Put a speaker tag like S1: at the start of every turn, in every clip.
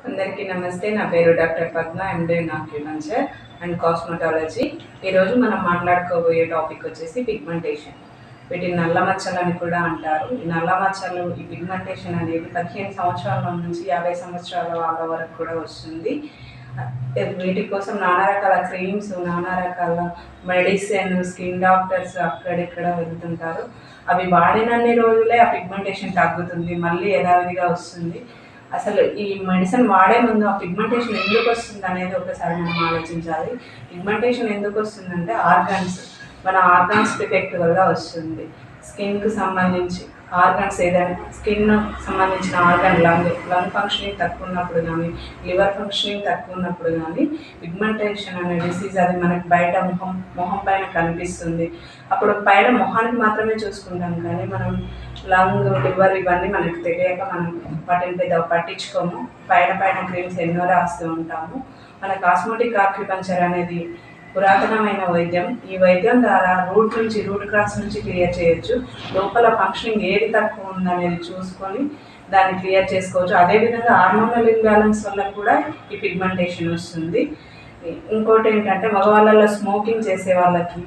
S1: అందరికీ నమస్తే. నా పేరు doctor Padma, MD in acupuncture and cosmetology. ఈరోజు మనం మాట్లాడుకోబోయే టాపిక్ వచ్చేసి పిగ్మెంటేషన్. వీటిని నల్ల మచ్చలు అని కూడా అంటారు. ఈ నల్ల మచ్చలు, ఈ పిగ్మెంటేషన్ అనేది 15 సంవత్సరాల నుంచి 50 సంవత్సరాల వాళ్ళ వరకు కూడా వస్తుంది. వీటి కోసం నానా రకాల క్రీమ్స్, నానా రకాల మెడిసిన్, స్కిన్ డాక్టర్స్ అక్కడిక్కడ వెళ్తుంటారు. అవి వాడినన్ని రోజులే ఆ పిగ్మెంటేషన్ తగ్గుతుంది, మళ్ళీ యథావిధిగా వస్తుంది. అసలు ఈ మెడిసిన్ వాడే ముందు ఆ పిగ్మెంటేషన్ ఎందుకు వస్తుంది అనేది ఒకసారి మనం ఆలోచించాలి. పిగ్మెంటేషన్ ఎందుకు వస్తుందంటే మన ఆర్గాన్స్ డిఫెక్ట్ వల్ల వస్తుంది. స్కిన్కు సంబంధించి ఆర్గాన్స్ ఏదైనా, స్కిన్ సంబంధించిన ఆర్గాన్ లంగ్ ఫంక్షనింగ్ తక్కువ ఉన్నప్పుడు కానీ, లివర్ ఫంక్షనింగ్ తక్కువ ఉన్నప్పుడు కానీ పిగ్మెంటేషన్ అనే డిసీజ్ అది మనకి బయట మొహం పైన కనిపిస్తుంది. అప్పుడు పైన మొహానికి మాత్రమే చూసుకుంటాం కానీ మనం లంగ్, లివర్ ఇవన్నీ మనకు తెలియక మనం వాటిని పెద్ద పట్టించుకోము. పైన క్రీమ్స్ ఎన్నో రాస్తూ ఉంటాము. మన కాస్మెటిక్ ఆక్యుపంక్చర్ అనేది పురాతనమైన వైద్యం. ఈ వైద్యం ద్వారా రూట్ క్రాస్ నుంచి క్లియర్ చేయొచ్చు. లోపల ఫంక్షనింగ్ ఏది తక్కువ ఉందనేది చూసుకొని దాన్ని క్లియర్ చేసుకోవచ్చు. అదేవిధంగా హార్మోనల్ ఇంబ్యాలెన్స్ వల్ల కూడా ఈ పిగ్మెంటేషన్ వస్తుంది. ఇంకోటి ఏంటంటే, మగవాళ్ళలో స్మోకింగ్ చేసే వాళ్ళకి,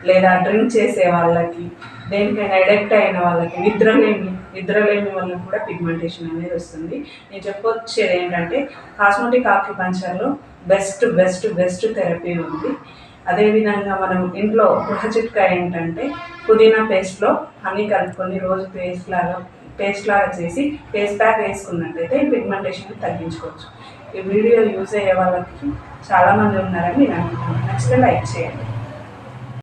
S1: లేదా డ్రింక్ చేసే వాళ్ళకి, దేనికైనా ఎడిక్ట్ అయిన వాళ్ళకి, నిద్రలేమి వల్ల కూడా పిగ్మెంటేషన్ అనేది వస్తుంది. నేను చెప్పొచ్చేది ఏంటంటే, కాస్మెటిక్ ఆక్యుపంక్చర్లో బెస్ట్ థెరపీ ఉంది. అదేవిధంగా మనం ఇంట్లో గృహ చిట్కా ఏంటంటే, పుదీనా పేస్ట్లో హనీ కలుపుకొని రోజు పేస్ట్ లాగా చేసి ఫేస్ ప్యాక్ వేసుకున్నట్టయితే ఈ పిగ్మెంటేషన్ తగ్గించుకోవచ్చు. ఈ వీడియో యూజ్ అయ్యే వాళ్ళకి చాలామంది ఉన్నారని నేను అనుకుంటున్నాను. నచ్చితే లైక్ చేయండి.